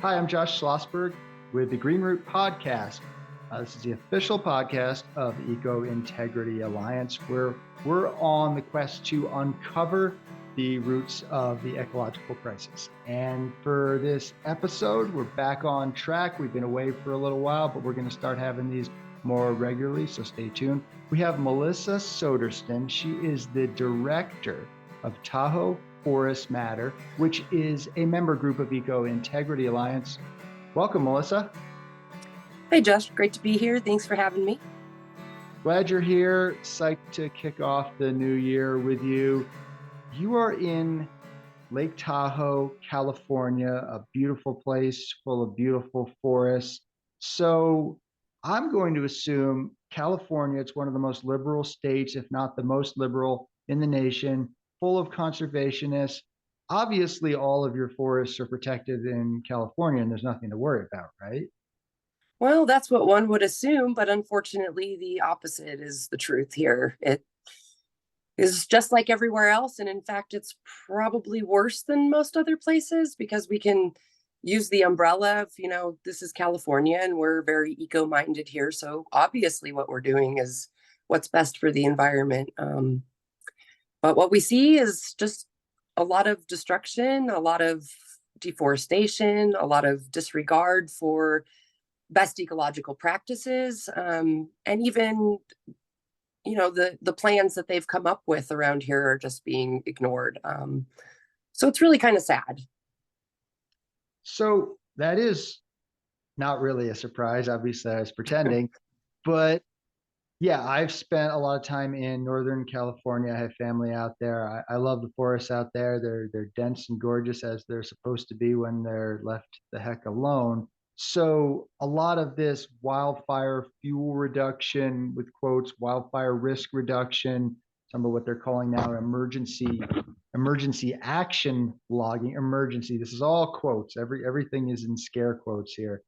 Hi, I'm Josh Schlossberg with the Green Root Podcast. This is the official podcast of Eco Integrity Alliance, where we're on the quest to uncover the roots of the ecological crisis. And for this episode, we're back on track. We've been away for a little while, but we're going to start having these more regularly, so stay tuned. We have Melissa Soderston. She is the director of Tahoe Forests Matter, which is a member group of Eco Integrity Alliance. Welcome, Melissa. Hey, Josh. Great to be here. Thanks for having me. Glad you're here. Psyched to kick off the new year with you. You are in Lake Tahoe, California, a beautiful place full of beautiful forests. So I'm going to assume California, it's one of the most liberal states, if not the most liberal in the nation, full of conservationists. Obviously, all of your forests are protected in California and there's nothing to worry about, right? Well, that's what one would assume, but unfortunately, the opposite is the truth here. It is just like everywhere else. And in fact, it's probably worse than most other places because we can use the umbrella of, this is California and we're very eco minded here. So obviously, what we're doing is what's best for the environment. But what we see is just a lot of destruction, a lot of deforestation, a lot of disregard for best ecological practices, and even the plans that they've come up with around here are just being ignored. So it's really kind of sad. So that is not really a surprise. Obviously, I was pretending, but yeah, I've spent a lot of time in Northern California. I have family out there. I love the forests out there. They're dense and gorgeous as they're supposed to be when they're left the heck alone. So a lot of this wildfire fuel reduction, with quotes, wildfire risk reduction, some of what they're calling now emergency action logging, emergency. This is all quotes. Everything is in scare quotes here.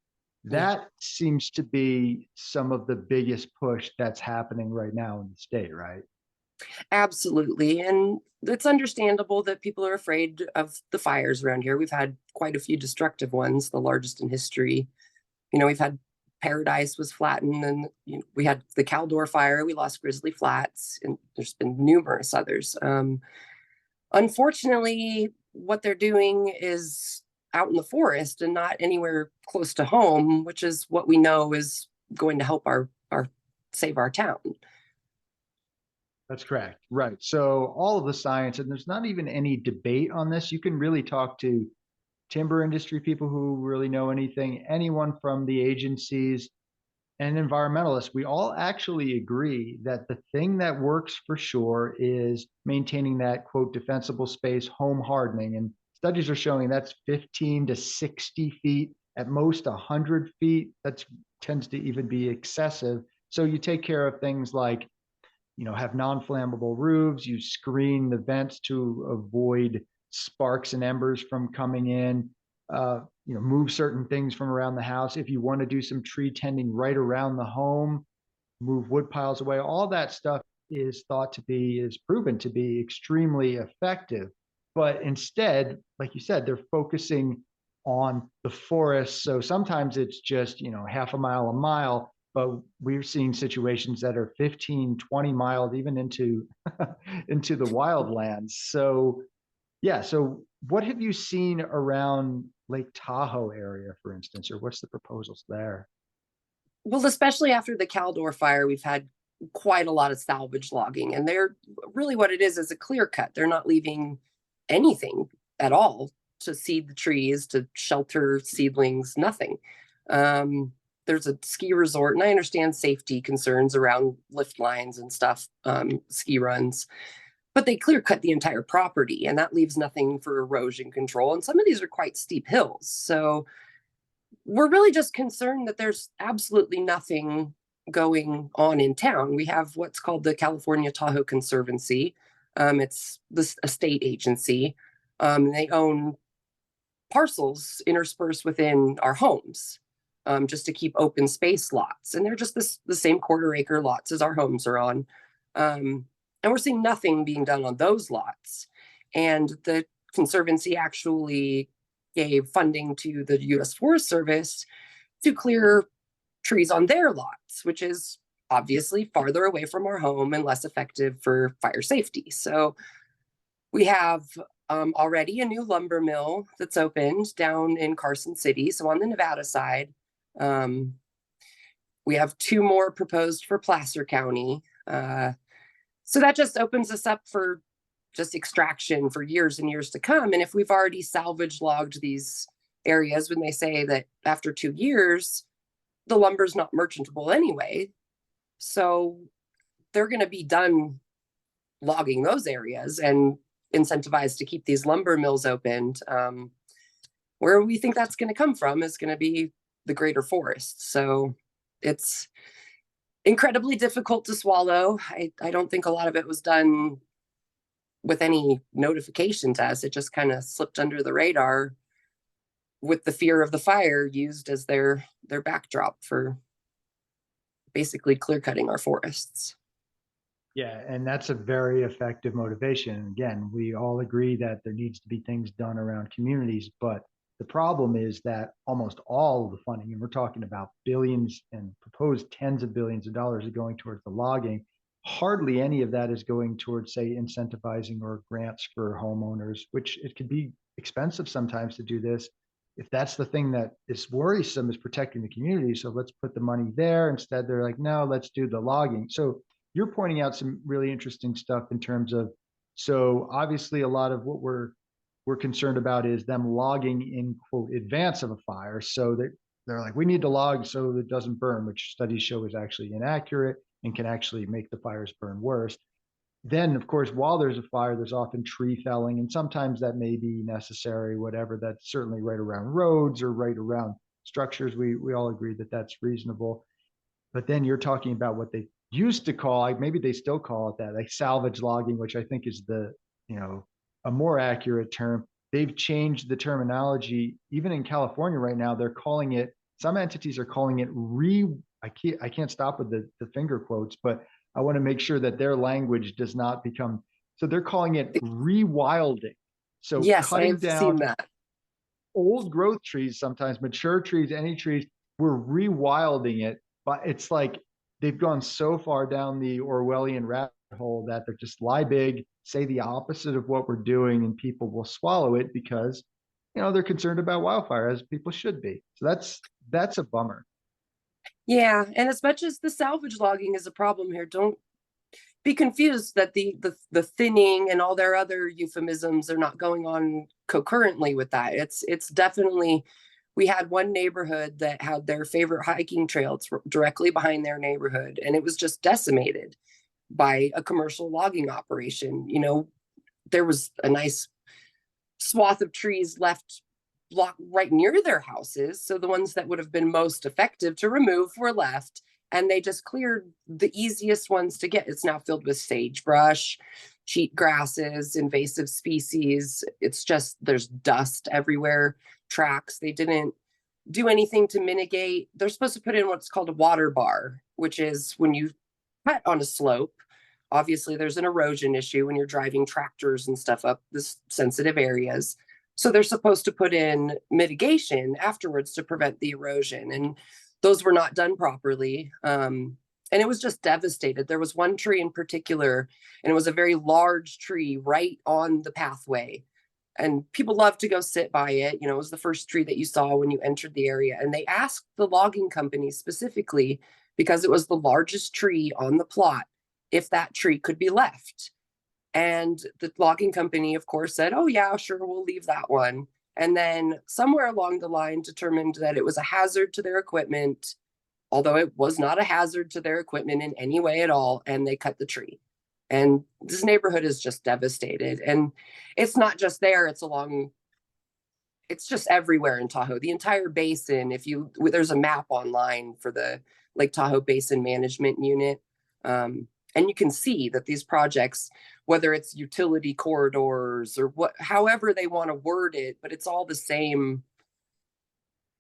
Yeah, That seems to be some of the biggest push that's happening right now in the state, right? absolutely. And it's understandable that people are afraid of the fires around here. We've had quite a few destructive ones, the largest in history. We've had Paradise was flattened, and we had the Caldor fire. We lost Grizzly Flats, and there's been numerous others. Unfortunately, what they're doing is out in the forest and not anywhere close to home, which is what we know is going to help our save our town. That's correct. Right. So all of the science, and there's not even any debate on this. You can really talk to timber industry people who really know anything, anyone from the agencies and environmentalists. We all actually agree that the thing that works for sure is maintaining that quote defensible space, home hardening. And studies are showing that's 15 to 60 feet, at most 100 feet. That tends to even be excessive. So you take care of things like have non-flammable roofs, you screen the vents to avoid sparks and embers from coming in, move certain things from around the house. If you want to do some tree tending right around the home, move wood piles away. All that stuff is proven to be extremely effective. But instead, like you said, they're focusing on the forest. So sometimes it's just, half a mile, but we're seeing situations that are 15, 20 miles, even into into the wildlands. So yeah, so what have you seen around Lake Tahoe area, for instance, or what's the proposals there? Well, especially after the Caldor fire, we've had quite a lot of salvage logging, and they're really what it is a clear cut. They're not leaving anything at all to seed the trees, to shelter seedlings, nothing. There's a ski resort, and I understand safety concerns around lift lines and stuff, ski runs, but they clear cut the entire property, and that leaves nothing for erosion control. And some of these are quite steep hills. So we're really just concerned that there's absolutely nothing going on in town. We have what's called the California Tahoe Conservancy. It's a state agency. They own parcels interspersed within our homes, just to keep open space lots. And they're just the same quarter-acre lots as our homes are on. And we're seeing nothing being done on those lots. And the Conservancy actually gave funding to the U.S. Forest Service to clear trees on their lots, which is obviously farther away from our home and less effective for fire safety. So we have already a new lumber mill that's opened down in Carson City, so on the Nevada side. We have 2 more proposed for Placer County. So that just opens us up for just extraction for years and years to come. And if we've already salvage logged these areas, when they say that after 2 years, the lumber's not merchantable anyway, so they're going to be done logging those areas and incentivized to keep these lumber mills opened. Where we think that's going to come from is going to be the greater forest. So it's incredibly difficult to swallow. I don't think a lot of it was done with any notification to us. It just kind of slipped under the radar with the fear of the fire used as their backdrop for basically clear cutting our forests. Yeah, and that's a very effective motivation. Again, we all agree that there needs to be things done around communities, but the problem is that almost all of the funding, and we're talking about billions and proposed tens of billions of dollars, are going towards the logging. Hardly any of that is going towards, say, incentivizing or grants for homeowners, which it could be expensive sometimes to do this. If that's the thing that is worrisome, is protecting the community, so let's put the money there. Instead, they're like, no, let's do the logging. So you're pointing out some really interesting stuff in terms of, so obviously a lot of what we're concerned about is them logging in quote advance of a fire. So that they're like, we need to log so it doesn't burn, which studies show is actually inaccurate and can actually make the fires burn worse. Then, of course, while there's a fire, there's often tree felling, and sometimes that may be necessary, whatever. That's certainly right around roads or right around structures. We all agree that that's reasonable. But then you're talking about what they used to call, like maybe they still call it that, like salvage logging, which I think is a more accurate term. They've changed the terminology. Even in California right now, they're calling it, some entities are calling it I can't stop with the finger quotes, but I want to make sure that their language does not become, so they're calling it rewilding. So Yes, cutting I've seen down that. old growth trees, sometimes mature trees, any trees, we're rewilding it. But it's like they've gone so far down the Orwellian rabbit hole that they're just lie big, say the opposite of what we're doing, and people will swallow it because they're concerned about wildfire, as people should be. So that's a bummer. Yeah, and as much as the salvage logging is a problem here, don't be confused that the thinning and all their other euphemisms are not going on concurrently with that. It's definitely, we had one neighborhood that had their favorite hiking trails directly behind their neighborhood, and it was just decimated by a commercial logging operation. There was a nice swath of trees left block right near their houses, so the ones that would have been most effective to remove were left, and they just cleared the easiest ones to get. It's now filled with sagebrush, cheat grasses, invasive species. It's just, there's dust everywhere, tracks. They didn't do anything to mitigate. They're supposed to put in what's called a water bar, which is when you cut on a slope, obviously there's an erosion issue when you're driving tractors and stuff up this sensitive areas. So they're supposed to put in mitigation afterwards to prevent the erosion. And those were not done properly. And it was just devastated. There was one tree in particular, and it was a very large tree right on the pathway. And people love to go sit by it. It was the first tree that you saw when you entered the area. And they asked the logging company specifically, because it was the largest tree on the plot, if that tree could be left. And the logging company, of course, said, oh, yeah, sure, we'll leave that one. And then somewhere along the line determined that it was a hazard to their equipment, although it was not a hazard to their equipment in any way at all. And they cut the tree. And this neighborhood is just devastated. And it's not just there, it's just everywhere in Tahoe. The entire basin, there's a map online for the Lake Tahoe Basin Management Unit. And you can see that these projects, whether it's utility corridors or however they want to word it, but it's all the same,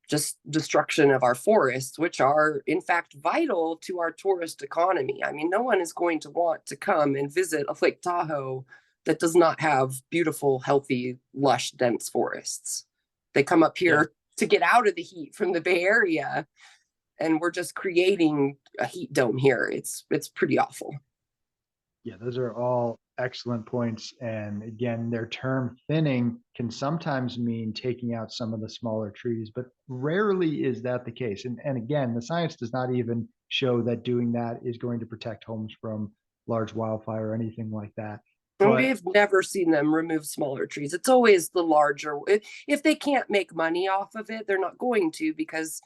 just destruction of our forests, which are in fact vital to our tourist economy. I mean, no one is going to want to come and visit a Lake Tahoe that does not have beautiful, healthy, lush, dense forests. They come up Yeah. here to get out of the heat from the Bay Area, and we're just creating a heat dome here. It's pretty awful. Yeah, those are all excellent points. And again, their term thinning can sometimes mean taking out some of the smaller trees, but rarely is that the case. And again, the science does not even show that doing that is going to protect homes from large wildfire or anything like that. And But we've never seen them remove smaller trees. It's always the larger. If they can't make money off of it, they're not going to, because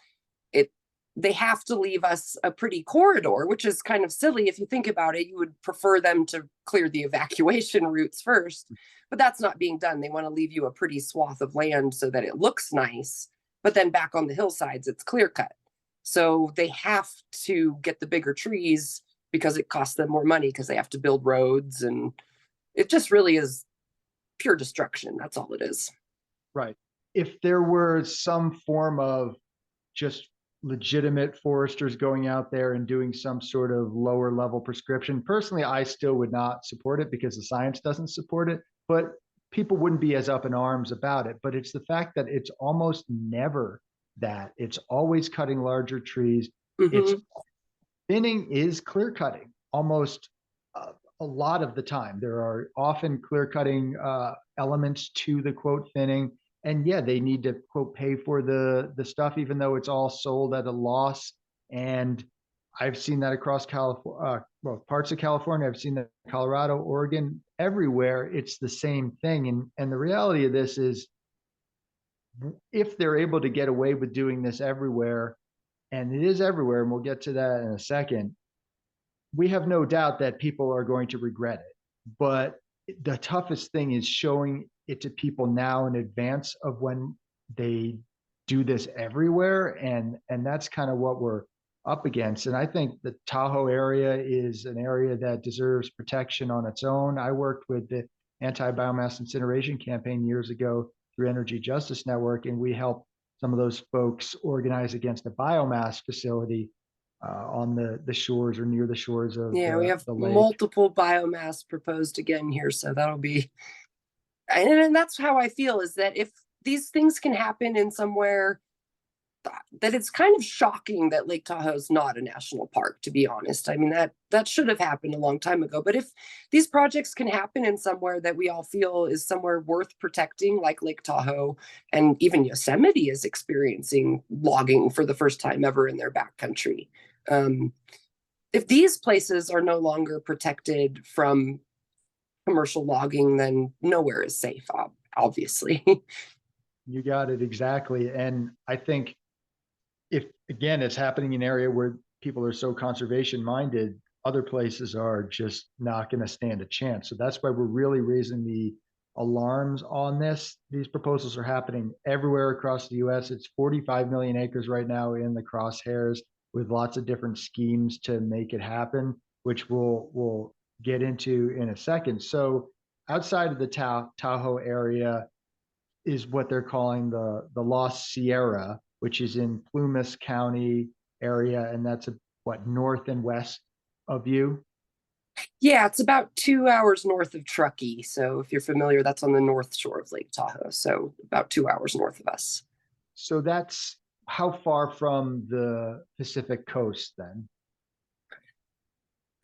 it they have to leave us a pretty corridor, which is kind of silly. If you think about it, you would prefer them to clear the evacuation routes first, but that's not being done. They want to leave you a pretty swath of land so that it looks nice, but then back on the hillsides, it's clear cut. So they have to get the bigger trees because it costs them more money because they have to build roads, and it just really is pure destruction. That's all it is. right, if there were some form of just legitimate foresters going out there and doing some sort of lower level prescription, personally, I still would not support it because the science doesn't support it. But people wouldn't be as up in arms about it. But it's the fact that it's almost never that. It's always cutting larger trees. It's Mm-hmm. thinning is clear cutting almost a lot of the time. There are often clear cutting elements to the quote thinning. And yeah, they need to quote pay for the stuff, even though it's all sold at a loss. And I've seen that across California, well, parts of California. I've seen that in Colorado, Oregon, everywhere. It's the same thing. And the reality of this is, if they're able to get away with doing this everywhere, and it is everywhere, and we'll get to that in a second, we have no doubt that people are going to regret it. But the toughest thing is showing it to people now in advance of when they do this everywhere. And that's kind of what we're up against. And I think the Tahoe area is an area that deserves protection on its own. I worked with the anti-biomass incineration campaign years ago through Energy Justice Network, and we helped some of those folks organize against a biomass facility on the shores or near the shores of Yeah, we have the lake. multiple biomass proposed again here, so that'll be, and that's how I feel, is that if these things can happen in somewhere, that it's kind of shocking that Lake Tahoe is not a national park, to be honest. I mean, that should have happened a long time ago. But if these projects can happen in somewhere that we all feel is somewhere worth protecting, like Lake Tahoe, and even Yosemite is experiencing logging for the first time ever in their backcountry. If these places are no longer protected from commercial logging, then nowhere is safe, obviously. You got it exactly. And I think, if again it's happening in an area where people are so conservation minded, other places are just not going to stand a chance. So that's why we're really raising the alarms on this. These proposals are happening everywhere across the US. It's 45 million acres right now in the crosshairs, with lots of different schemes to make it happen, which we'll get into in a second. So outside of the Tahoe area is what they're calling the Lost Sierra, which is in Plumas County area, and that's what, north and west of you. Yeah, it's about 2 hours north of Truckee. So if you're familiar, that's on the north shore of Lake Tahoe. So about 2 hours north of us. So that's how far from the Pacific coast then,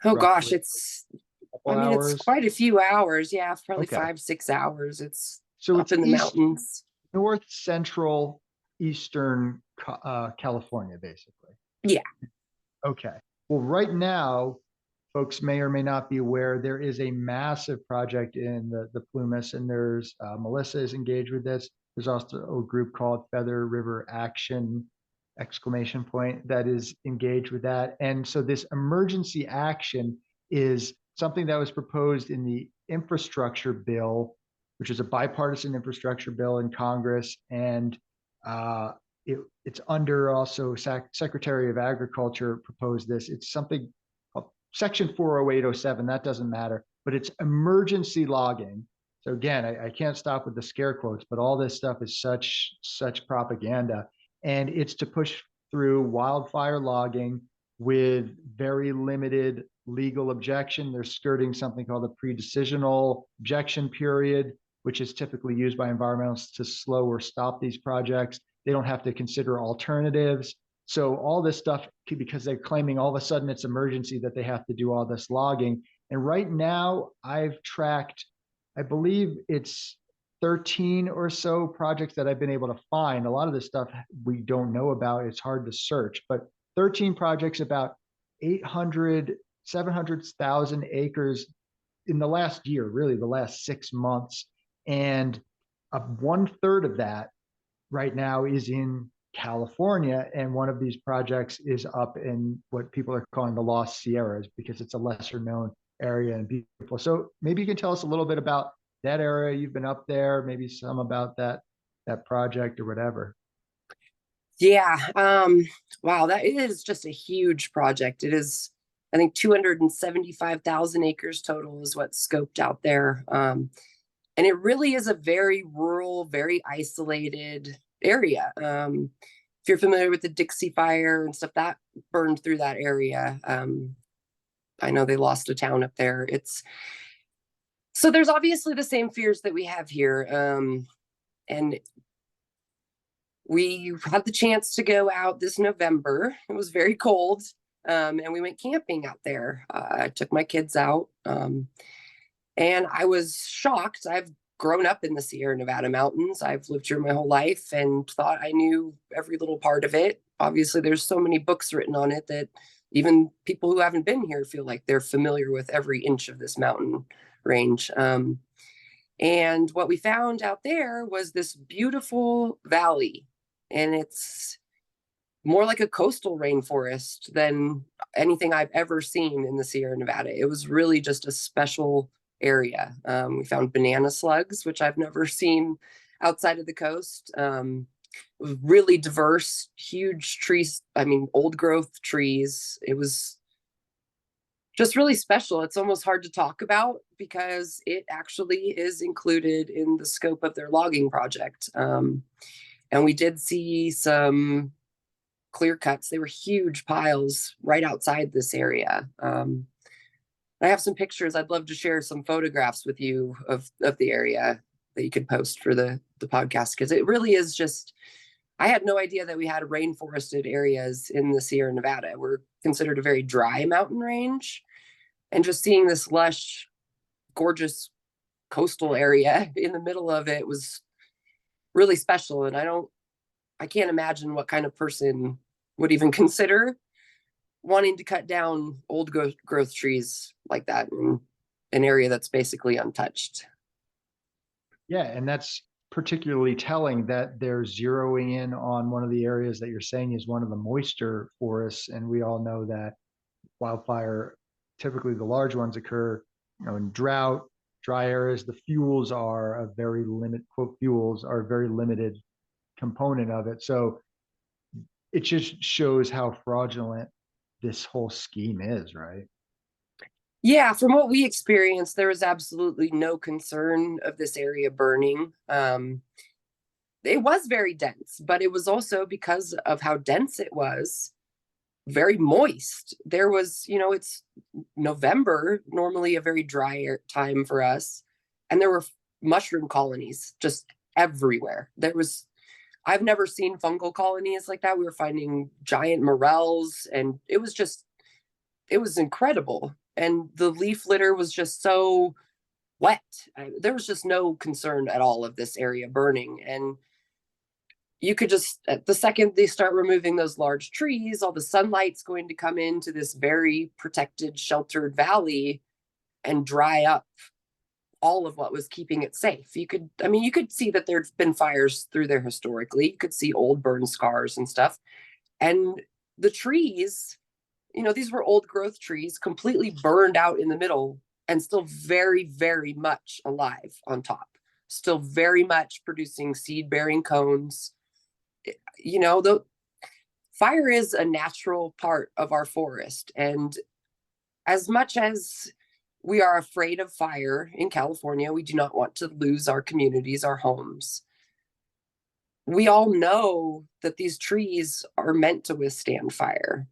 Oh gosh, roughly? it's, A I couple mean, it's hours. quite a few hours. Yeah, probably Okay. 5, 6 hours. It's So up it's in the east, mountains. north, central, eastern California, basically. Yeah. Okay. Well, right now, folks may or may not be aware, there is a massive project in the Plumas, and there's Melissa is engaged with this. There's also a group called Feather River Action exclamation point that is engaged with that. And so this emergency action is something that was proposed in the infrastructure bill, which is a bipartisan infrastructure bill in Congress. And uh, it's under also Secretary of Agriculture proposed this. It's something called Section 40807. That doesn't matter, but it's emergency logging. So again, I can't stop with the scare quotes, but all this stuff is such propaganda, and it's to push through wildfire logging with very limited legal objection. They're skirting something called the pre-decisional objection period, which is typically used by environmentalists to slow or stop these projects. They don't have to consider alternatives. So all this stuff, because they're claiming all of a sudden it's emergency that they have to do all this logging. And right now I've tracked, I believe it's 13 or so projects that I've been able to find. A lot of this stuff we don't know about. It's hard to search, but 13 projects, about 800, 700,000 acres in the last year, really the last 6 months. And 1/3 of that right now is in California. And one of these projects is up in what people are calling the Lost Sierras because it's a lesser known area and beautiful. So maybe you can tell us a little bit about that area. You've been up there, maybe some about that project or whatever. Yeah. Wow, that is just a huge project. It is, I think, 275,000 acres total is what's scoped out there. And it really is a very rural, very isolated area. If you're familiar with the Dixie Fire and stuff that burned through that area, I know they lost a town up there. So there's obviously the same fears that we have here. And we had the chance to go out this November. It was very cold. And we went camping out there. I took my kids out. And I was shocked. I've grown up in the Sierra Nevada mountains. I've lived here my whole life and thought I knew every little part of it. Obviously, there's so many books written on it that even people who haven't been here feel like they're familiar with every inch of this mountain range. And what we found out there was this beautiful valley. And it's more like a coastal rainforest than anything I've ever seen in the Sierra Nevada. It was really just a special area. We found banana slugs, which I've never seen outside of the coast. Really diverse, huge trees. I mean, old growth trees. It was just really special. It's almost hard to talk about because it actually is included in the scope of their logging project. And we did see some clear cuts. They were huge piles right outside this area. I have some pictures. I'd love to share some photographs with you of the area that you could post for the podcast, because it really is just, I had no idea that we had rainforested areas in the Sierra Nevada. We're considered a very dry mountain range. And just seeing this lush, gorgeous coastal area in the middle of it was really special. And I can't imagine what kind of person would even consider wanting to cut down old growth trees like that in an area that's basically untouched. Yeah, and that's particularly telling that they're zeroing in on one of the areas that you're saying is one of the moisture forests. And we all know that wildfire, typically the large ones occur, in drought, dry areas. The fuels are a very limited, quote, fuels are a very limited component of it. So it just shows how fraudulent this whole scheme is, right? Yeah, from what we experienced, there was absolutely no concern of this area burning. It was very dense, but it was also, because of how dense it was, very moist. There was, it's November, normally a very dry time for us, and there were mushroom colonies just everywhere. I've never seen fungal colonies like that. We were finding giant morels, and it was incredible. And the leaf litter was just so wet. There was just no concern at all of this area burning. And you could just, at the second they start removing those large trees, all the sunlight's going to come into this very protected, sheltered valley and dry up all of what was keeping it safe. You could see that there's been fires through there historically. You could see old burn scars and stuff. And the trees, these were old growth trees, completely burned out in the middle and still very, very much alive on top, still very much producing seed bearing cones. The fire is a natural part of our forest. And as much as we are afraid of fire in California, we do not want to lose our communities, our homes. We all know that these trees are meant to withstand fire,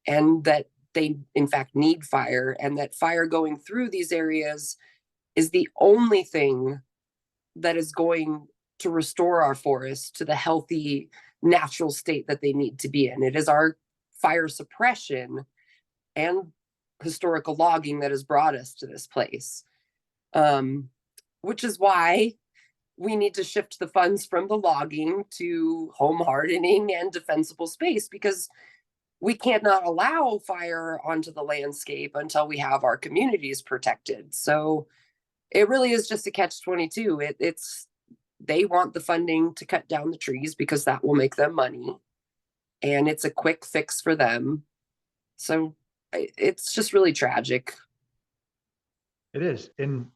and that they in fact need fire, and that fire going through these areas is the only thing that is going to restore our forests to the healthy natural state that they need to be in. It is our fire suppression and historical logging that has brought us to this place, which is why we need to shift the funds from the logging to home hardening and defensible space, because we cannot allow fire onto the landscape until we have our communities protected. So it really is just a catch-22. It's they want the funding to cut down the trees because that will make them money, and it's a quick fix for them. So it's just really tragic. It is. And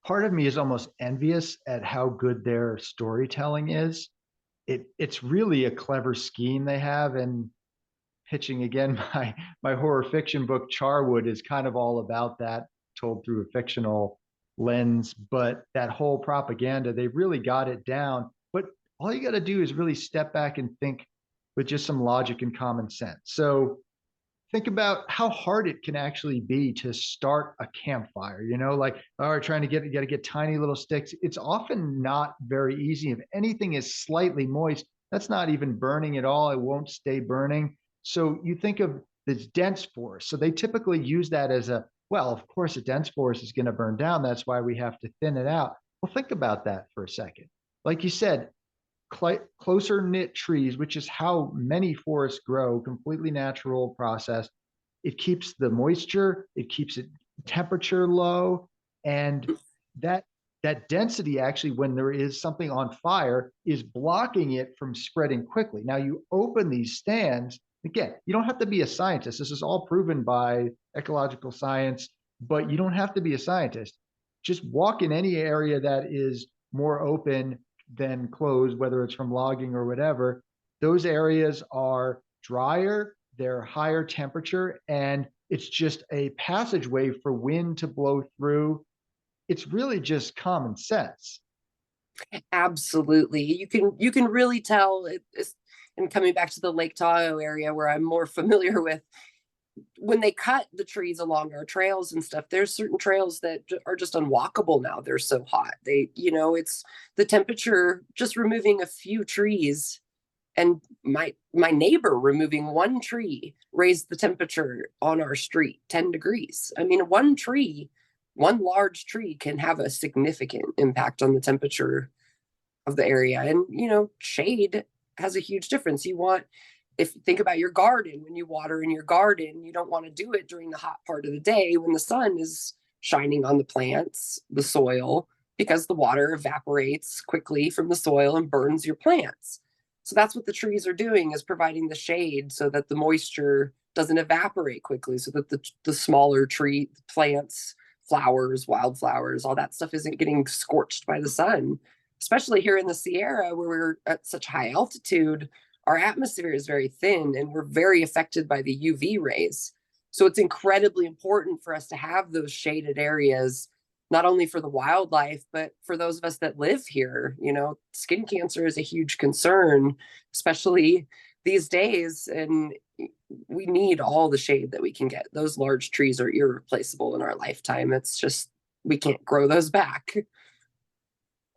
part of me is almost envious at how good their storytelling is. It's really a clever scheme they have. And pitching again, my horror fiction book Charwood is kind of all about that, told through a fictional lens. But that whole propaganda, they really got it down. But all you got to do is really step back and think with just some logic and common sense. So think about how hard it can actually be to start a campfire, like, oh, trying to you got to get tiny little sticks. It's often not very easy. If anything is slightly moist, that's not even burning at all. It won't stay burning. So you think of this dense forest. So they typically use that as well, of course, a dense forest is going to burn down. That's why we have to thin it out. Well, think about that for a second. Like you said, closer knit trees, which is how many forests grow, completely natural process. It keeps the moisture, it keeps it temperature low, and that that density actually, when there is something on fire, is blocking it from spreading quickly. Now you open these stands, again, you don't have to be a scientist. This is all proven by ecological science, but you don't have to be a scientist. Just walk in any area that is more open than closed, whether it's from logging or whatever. Those areas are drier, they're higher temperature, and it's just a passageway for wind to blow through. It's really just common sense. Absolutely. You can really tell it's, and coming back to the Lake Tahoe area where I'm more familiar with, when they cut the trees along our trails and stuff, there's certain trails that are just unwalkable now. They're so hot. It's the temperature, just removing a few trees, and my neighbor removing one tree raised the temperature on our street 10 degrees. I mean, one large tree can have a significant impact on the temperature of the area. And shade has a huge difference. If you think about your garden, when you water in your garden, you don't want to do it during the hot part of the day when the sun is shining on the plants, the soil, because the water evaporates quickly from the soil and burns your plants. So that's what the trees are doing, is providing the shade so that the moisture doesn't evaporate quickly, so that the smaller tree plants, flowers, wildflowers, all that stuff isn't getting scorched by the sun. Especially here in the Sierra, where we're at such high altitude, our atmosphere is very thin and we're very affected by the UV rays. So it's incredibly important for us to have those shaded areas, not only for the wildlife, but for those of us that live here. Skin cancer is a huge concern, especially these days. And we need all the shade that we can get. Those large trees are irreplaceable in our lifetime. It's just, we can't grow those back.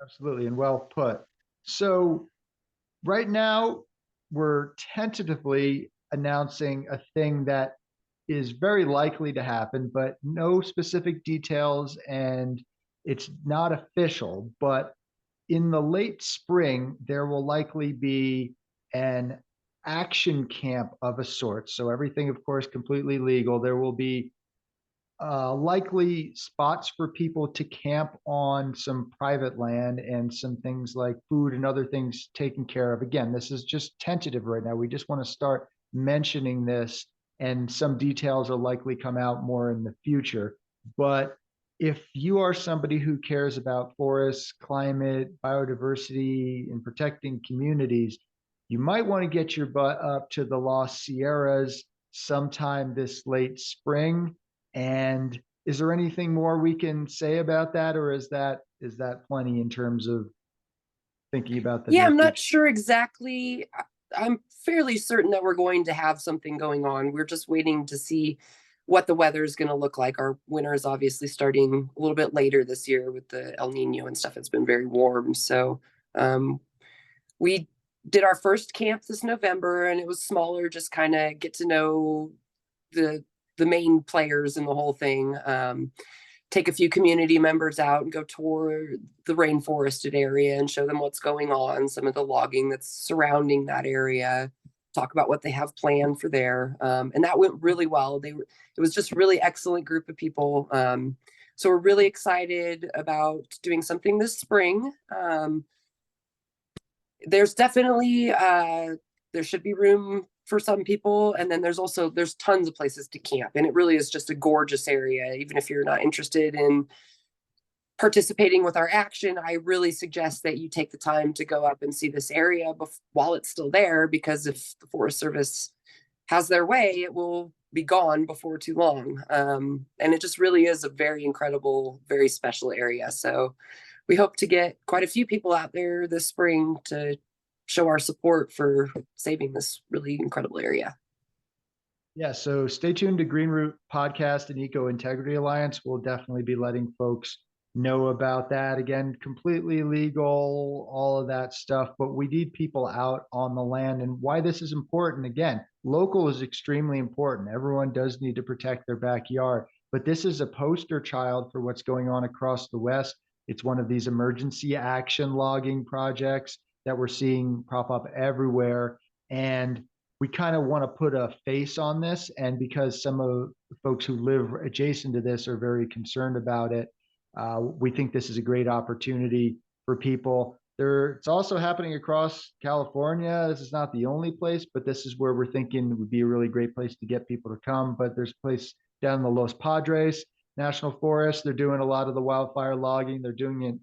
Absolutely, and well put. So right now, we're tentatively announcing a thing that is very likely to happen, but no specific details, and it's not official. But in the late spring, there will likely be an action camp of a sort. So everything, of course, completely legal. There will be likely spots for people to camp on some private land, and some things like food and other things taken care of. Again, this is just tentative right now. We just want to start mentioning this, and some details will likely come out more in the future. But if you are somebody who cares about forests, climate, biodiversity, and protecting communities, you might want to get your butt up to the Lost Sierras sometime this late spring. And is there anything more we can say about that, or is that plenty in terms of thinking about the Yeah, near I'm not future? sure exactly. I'm fairly certain that we're going to have something going on. We're just waiting to see what the weather is going to look like. Our winter is obviously starting a little bit later this year with the El Nino and stuff. It's been very warm. So we did our first camp this November, and it was smaller, just kind of get to know the main players in the whole thing. Take a few community members out and go tour the rainforested area and show them what's going on, some of the logging that's surrounding that area, talk about what they have planned for there. And that went really well. It was just a really excellent group of people. So we're really excited about doing something this spring. There's definitely, there should be room for some people, and then there's tons of places to camp, and it really is just a gorgeous area. Even if you're not interested in participating with our action, I really suggest that you take the time to go up and see this area while it's still there, because if the Forest Service has their way, it will be gone before too long. And it just really is a very incredible, very special area. So we hope to get quite a few people out there this spring to show our support for saving this really incredible area. Yeah, so stay tuned to Green Root Podcast and Eco Integrity Alliance. We'll definitely be letting folks know about that. Again, completely legal, all of that stuff, but we need people out on the land. And why this is important, again, local is extremely important. Everyone does need to protect their backyard, but this is a poster child for what's going on across the West. It's one of these emergency action logging projects that we're seeing prop up everywhere. And we kind of want to put a face on this. And because some of the folks who live adjacent to this are very concerned about it, we think this is a great opportunity for people. It's also happening across California. This is not the only place, but this is where we're thinking would be a really great place to get people to come. But there's a place down in the Los Padres National Forest. They're doing a lot of the wildfire logging. They're doing it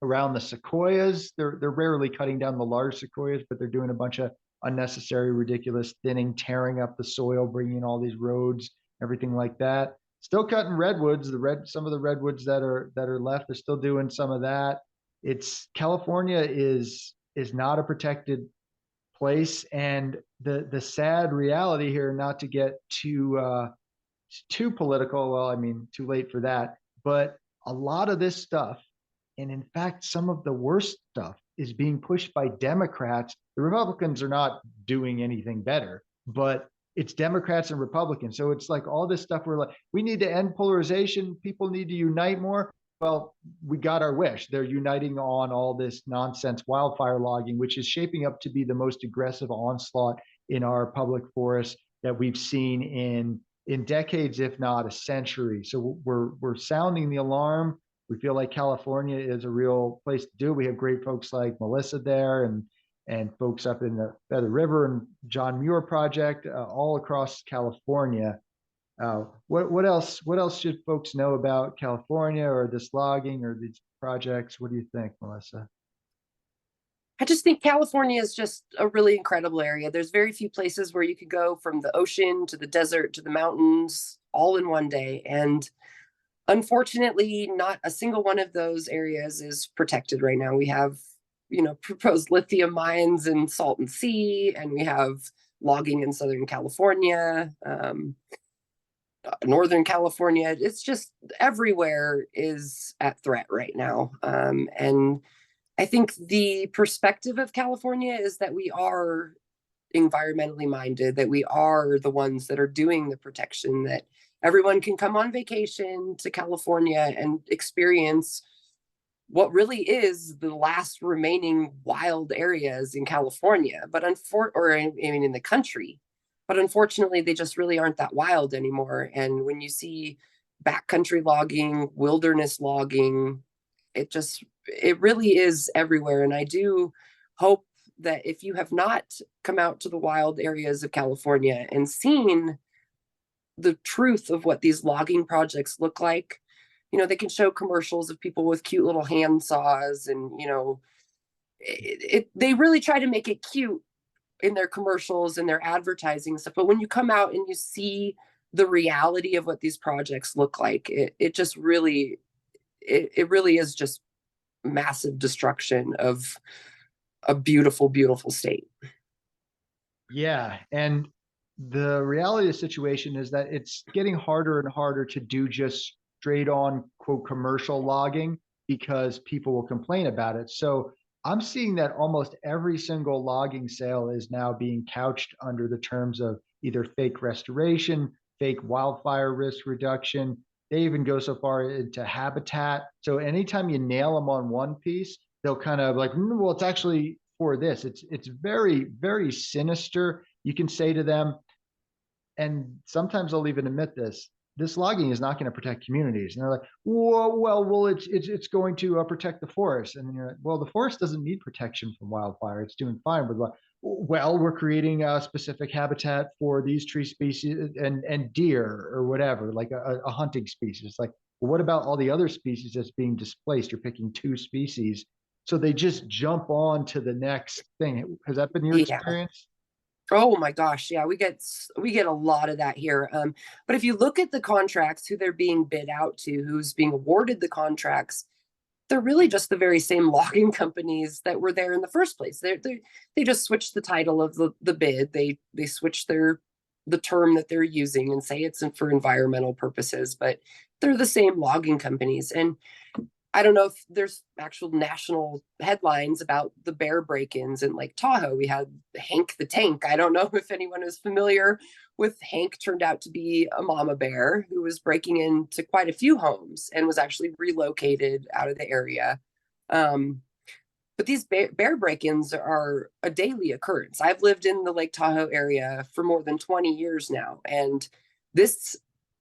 around the sequoias. They're rarely cutting down the large sequoias, but they're doing a bunch of unnecessary, ridiculous thinning, tearing up the soil, bringing in all these roads, everything like that. Still cutting redwoods. Some of the redwoods that are left, they're still doing some of that. It's California is not a protected place, and the sad reality here, not to get too political. Well, I mean, too late for that. But a lot of this stuff, and in fact, some of the worst stuff, is being pushed by Democrats. The Republicans are not doing anything better, but it's Democrats and Republicans. So it's like all this stuff. We're like, we need to end polarization. People need to unite more. Well, we got our wish. They're uniting on all this nonsense wildfire logging, which is shaping up to be the most aggressive onslaught in our public forests that we've seen in decades, if not a century. So we're sounding the alarm. We feel like California is a real place to do. We have great folks like Melissa there, and folks up in the Feather River and John Muir Project, all across California. What else should folks know about California or this logging or these projects? What do you think, Melissa? I just think California is just a really incredible area. There's very few places where you could go from the ocean to the desert to the mountains all in one day. And unfortunately, not a single one of those areas is protected right now. We have, proposed lithium mines in Salton Sea, and we have logging in Southern California, Northern California. It's just everywhere is at threat right now. And I think the perspective of California is that we are environmentally minded, that we are the ones that are doing the protection, that everyone can come on vacation to California and experience what really is the last remaining wild areas in California, but in the country. But unfortunately, they just really aren't that wild anymore. And when you see backcountry logging, wilderness logging, it really is everywhere. And I do hope that if you have not come out to the wild areas of California and seen the truth of what these logging projects look like, they can show commercials of people with cute little hand saws, and they really try to make it cute in their commercials and their advertising stuff. But when you come out and you see the reality of what these projects look like, it just really, it really is just massive destruction of a beautiful, beautiful state. Yeah, and The reality of the situation is that it's getting harder and harder to do just straight on quote commercial logging because people will complain about it. So I'm seeing that almost every single logging sale is now being couched under the terms of either fake restoration, fake wildfire risk reduction. They even go so far into habitat. So anytime you nail them on one piece, they'll kind of like, well, it's actually for this. It's very, very sinister. You can say to them, and sometimes I'll even admit this logging is not going to protect communities. And they're like, well, it's going to protect the forest. And you're like, well, the forest doesn't need protection from wildfire. It's doing fine with, well, we're creating a specific habitat for these tree species and deer or whatever, like a hunting species. It's like, well, what about all the other species that's being displaced? You're picking two species. So they just jump on to the next thing. Has that been your Yeah. experience? Oh my gosh, yeah, we get a lot of that here. But if you look at the contracts, who they're being bid out to, who's being awarded the contracts, they're really just the very same logging companies that were there in the first place. They just switched the title of the bid. They switched the term that they're using and say it's for environmental purposes, but they're the same logging companies. And I don't know if there's actual national headlines about the bear break-ins in Lake Tahoe. We had Hank the Tank. I don't know if anyone is familiar with Hank. Turned out to be a mama bear who was breaking into quite a few homes and was actually relocated out of the area. Um, but these bear break-ins are a daily occurrence. I've lived in the Lake Tahoe area for more than 20 years now, and this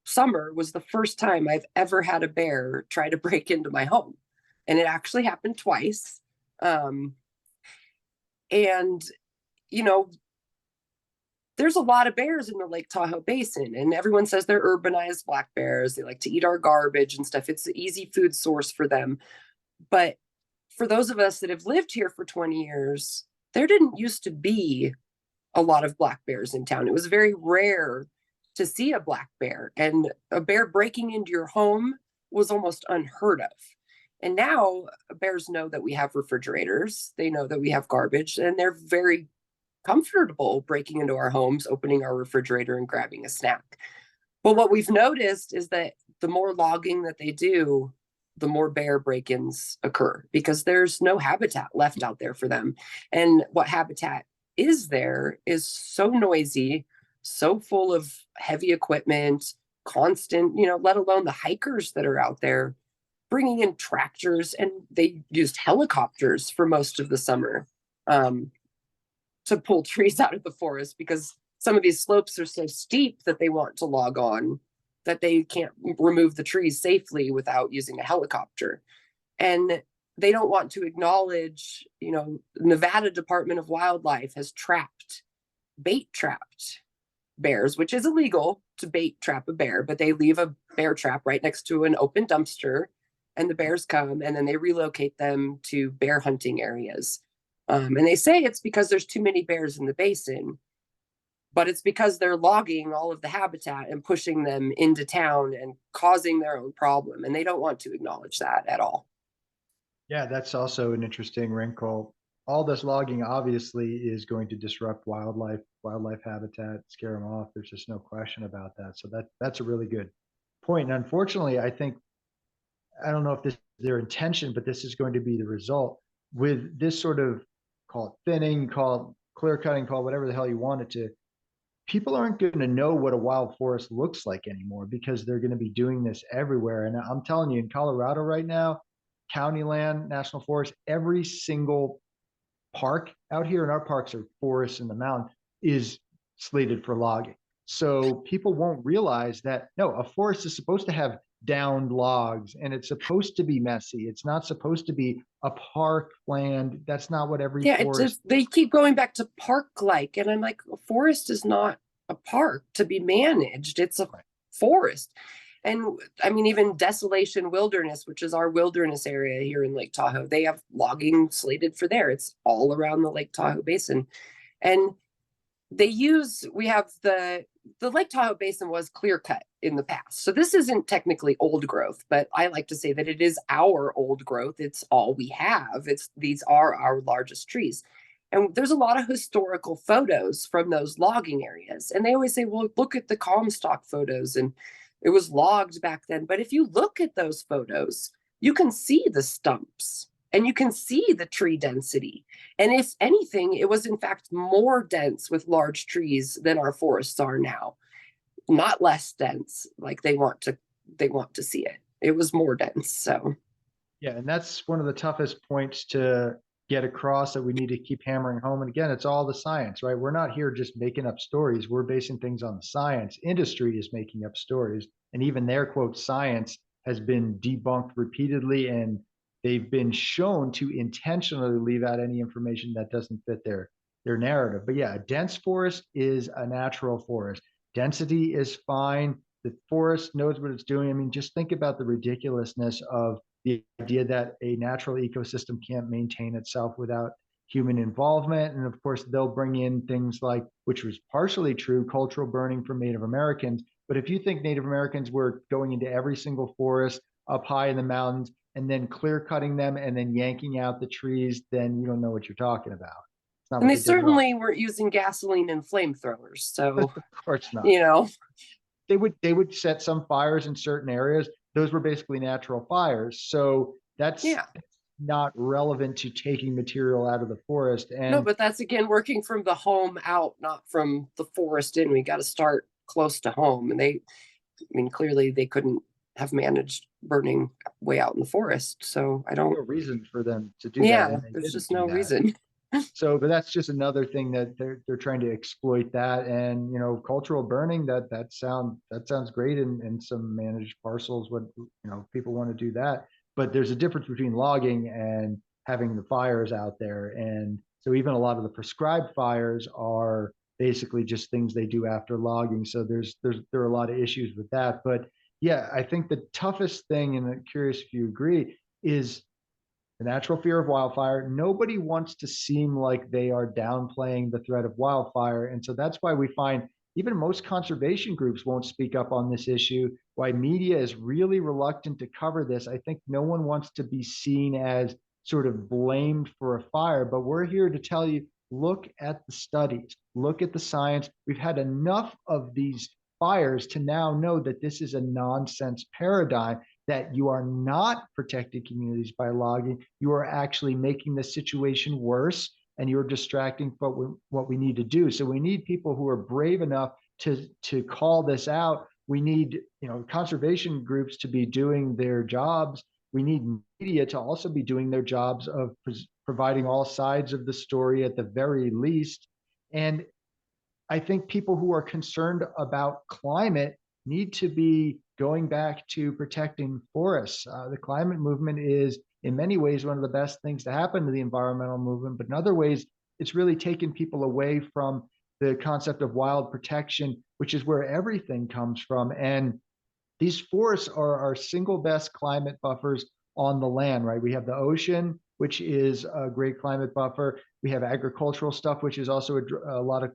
summer was the first time I've ever had a bear try to break into my home. And it actually happened twice. Um, and, you know, there's a lot of bears in the Lake Tahoe Basin, and everyone says they're urbanized black bears. They like to eat our garbage and stuff. It's an easy food source for them. But for those of us that have lived here for 20 years, there didn't used to be a lot of black bears in town. It was very rare to see a black bear, and a bear breaking into your home was almost unheard of. And now bears know that we have refrigerators, they know that we have garbage, and they're very comfortable breaking into our homes, opening our refrigerator and grabbing a snack. But what we've noticed is that the more logging that they do, the more bear break-ins occur because there's no habitat left out there for them. And what habitat is there is so noisy, so full of heavy equipment, constant, let alone the hikers that are out there bringing in tractors, and they used helicopters for most of the summer um, to pull trees out of the forest because some of these slopes are so steep that they want to log on that they can't remove the trees safely without using a helicopter. And they don't want to acknowledge, Nevada Department of Wildlife has bait trapped bears, which is illegal to bait trap a bear, but they leave a bear trap right next to an open dumpster, and the bears come and then they relocate them to bear hunting areas. And they say it's because there's too many bears in the basin, but it's because they're logging all of the habitat and pushing them into town and causing their own problem. And they don't want to acknowledge that at all. Yeah, that's also an interesting wrinkle. All this logging obviously is going to disrupt wildlife habitat, scare them off. There's just no question about that. So that's a really good point. And unfortunately, I think I don't know if this is their intention, but this is going to be the result with this sort of call it thinning, call it clear cutting, call it whatever the hell you want it to. People aren't going to know what a wild forest looks like anymore because they're going to be doing this everywhere. And I'm telling you, in Colorado right now, county land, national forest, every single park out here, and our parks are forests in the mountain, is slated for logging. So people won't realize that no, a forest is supposed to have downed logs and it's supposed to be messy. It's not supposed to be a park land. That's not what every Yeah, forest they keep going back to park like, and I'm like, a forest is not a park to be managed. It's a forest. And I mean, even Desolation Wilderness, which is our wilderness area here in Lake Tahoe, they have logging slated for there. It's all around the Lake Tahoe Basin. And we have the Lake Tahoe Basin was clear cut in the past. So this isn't technically old growth, but I like to say that it is our old growth. It's all we have. These are our largest trees. And there's a lot of historical photos from those logging areas. And they always say, well, look at the Comstock photos and it was logged back then. But if you look at those photos, you can see the stumps and you can see the tree density. And if anything, it was in fact more dense with large trees than our forests are now, not less dense like they want to see it. It was more dense. So Yeah, and that's one of the toughest points to get across that we need to keep hammering home. And again, it's all the science, right? We're not here just making up stories. We're basing things on the science. Industry is making up stories. And even their quote science has been debunked repeatedly, and they've been shown to intentionally leave out any information that doesn't fit their narrative. But yeah, a dense forest is a natural forest. Density is fine. The forest knows what it's doing. I mean, just think about the ridiculousness of the idea that a natural ecosystem can't maintain itself without human involvement. And of course, they'll bring in things like, which was partially true, cultural burning from Native Americans. But if you think Native Americans were going into every single forest up high in the mountains and then clear cutting them and then yanking out the trees, then you don't know what you're talking about. It's not and what they they did wrong. certainly weren't using gasoline and flamethrowers. So, Of course not. you know, They would set some fires in certain areas. Those were basically natural fires. So that's yeah. not relevant to taking material out of the forest. No, And but that's again working from the home out, not from the forest in. We got to start close to home. And I mean, clearly they couldn't have managed burning way out in the forest. So I don't, no reason for them to do that, yeah, and they there's didn't just do no that. reason. So, but that's just another thing that they're trying to exploit that. And cultural burning, that sounds great in some managed parcels. What people want to do that, but there's a difference between logging and having the fires out there. And so even a lot of the prescribed fires are basically just things they do after logging. So there are a lot of issues with that. But yeah, I think the toughest thing, and I'm curious if you agree, is the natural fear of wildfire. Nobody wants to seem like they are downplaying the threat of wildfire. And so that's why we find even most conservation groups won't speak up on this issue, why media is really reluctant to cover this. I think no one wants to be seen as sort of blamed for a fire, but we're here to tell you, look at the studies, look at the science. We've had enough of these fires to now know that this is a nonsense paradigm, that you are not protecting communities by logging. You are actually making the situation worse, and you're distracting from what we need to do. So we need people who are brave enough to call this out. We need conservation groups to be doing their jobs. We need media to also be doing their jobs of providing all sides of the story at the very least. And I think people who are concerned about climate need to be going back to protecting forests. The climate movement is, in many ways, one of the best things to happen to the environmental movement, but in other ways, it's really taken people away from the concept of wild protection, which is where everything comes from. And these forests are our single best climate buffers on the land, right? We have the ocean, which is a great climate buffer. We have agricultural stuff, which is also a lot of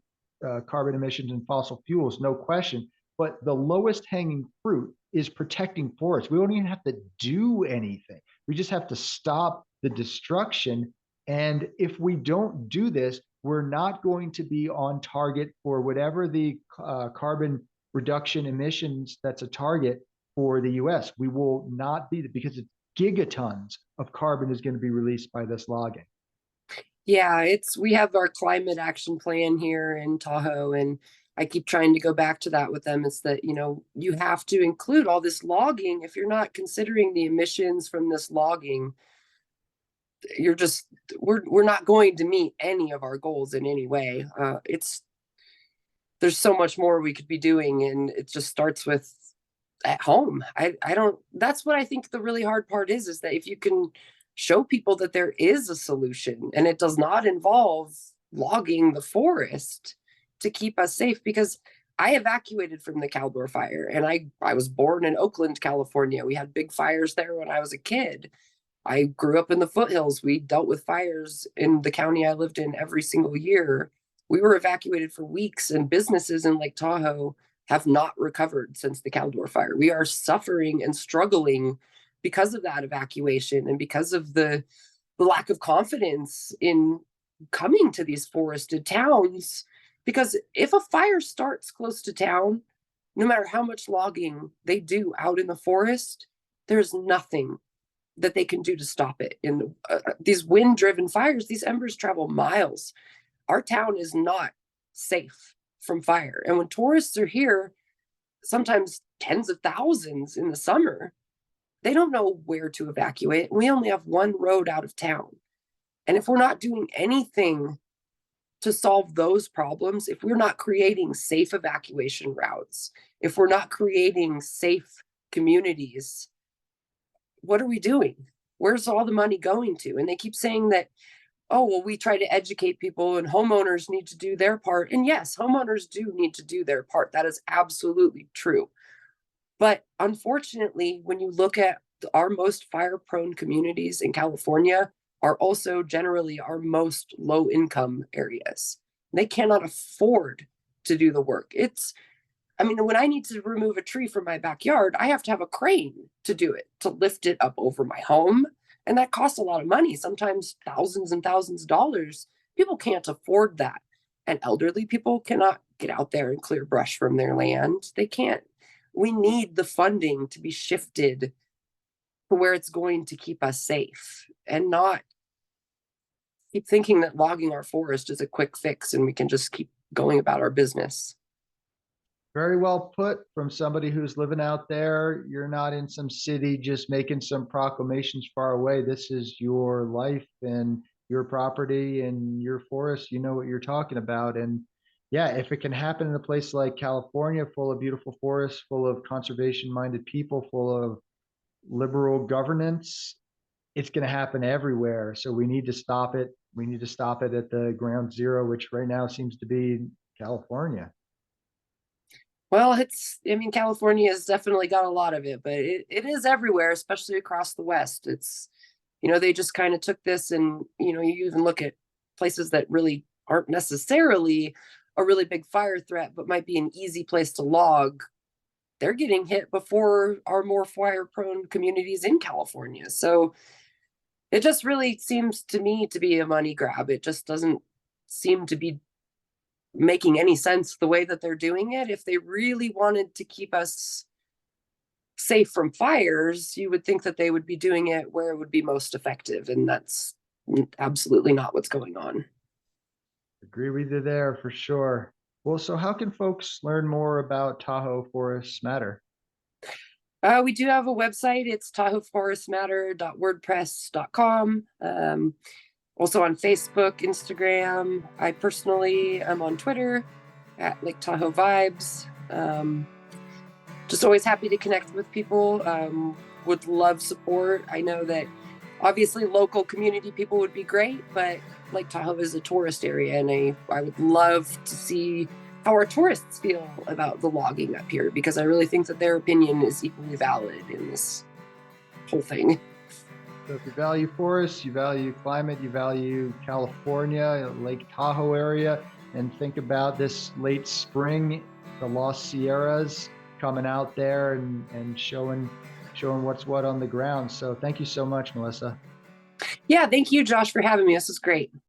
carbon emissions and fossil fuels, no question. But the lowest hanging fruit is protecting forests. We don't even have to do anything. We just have to stop the destruction. And if we don't do this, we're not going to be on target for whatever the carbon reduction emissions that's a target for the US. We will not be, because it's gigatons of carbon is going to be released by this logging. Yeah, we have our climate action plan here in Tahoe, and I keep trying to go back to that with them. It's that, you have to include all this logging. If you're not considering the emissions from this logging, you're just we're not going to meet any of our goals in any way. There's so much more we could be doing, and it just starts with at home. I don't That's what I think the really hard part is that if you can show people that there is a solution and it does not involve logging the forest to keep us safe. Because I evacuated from the Caldor fire, and I was born in Oakland, California. We had big fires there when I was a kid. I grew up in the foothills. We dealt with fires in the county I lived in every single year. We were evacuated for weeks, and businesses in Lake Tahoe have not recovered since the Caldor fire. We are suffering and struggling because of that evacuation and because of the lack of confidence in coming to these forested towns, because if a fire starts close to town, no matter how much logging they do out in the forest, there's nothing that they can do to stop it. In these wind-driven fires, these embers travel miles. Our town is not safe from fire. And when tourists are here, sometimes tens of thousands in the summer, they don't know where to evacuate. We only have one road out of town. And if we're not doing anything to solve those problems, if we're not creating safe evacuation routes, if we're not creating safe communities, what are we doing? Where's all the money going to? And they keep saying that, oh, well, we try to educate people and homeowners need to do their part. And yes, homeowners do need to do their part. That is absolutely true. But unfortunately, when you look at our most fire prone communities in California, are also generally our most low income areas. They cannot afford to do the work. I mean, when I need to remove a tree from my backyard, I have to have a crane to do it, to lift it up over my home. And that costs a lot of money, sometimes thousands and thousands of dollars. People can't afford that. And elderly people cannot get out there and clear brush from their land. They can't. We need the funding to be shifted to where it's going to keep us safe, and not keep thinking that logging our forest is a quick fix and we can just keep going about our business. Very well put from somebody who's living out there. You're not in some city just making some proclamations far away. This is your life and your property and your forest. You know what you're talking about. And yeah, if it can happen in a place like California, full of beautiful forests, full of conservation minded people, full of liberal governance, it's going to happen everywhere. So we need to stop it. We need to stop it at the ground zero, which right now seems to be California. Well, I mean, California has definitely got a lot of it, but it is everywhere, especially across the West. They just kind of took this, and, you even look at places that really aren't necessarily a really big fire threat, but might be an easy place to log. They're getting hit before our more fire prone communities in California. So it just really seems to me to be a money grab. It just doesn't seem to be making any sense the way that they're doing it. If they really wanted to keep us safe from fires, you would think that they would be doing it where it would be most effective. And that's absolutely not what's going on. Agree with you there for sure. Well, so how can folks learn more about Tahoe Forests Matter? We do have a website. It's tahoeforestmatter.wordpress.com. Also on Facebook, Instagram. I personally am on Twitter at Lake Tahoe Vibes. Just always happy to connect with people. Would love support. I know that obviously local community people would be great, but Lake Tahoe is a tourist area, and I would love to see how our tourists feel about the logging up here, because I really think that their opinion is equally valid in this whole thing. So if you value forests, you value climate, you value California, Lake Tahoe area, and think about this late spring, the Lost Sierras coming out there and showing what's what on the ground. So thank you so much, Melissa. Yeah, thank you, Josh, for having me. This is great.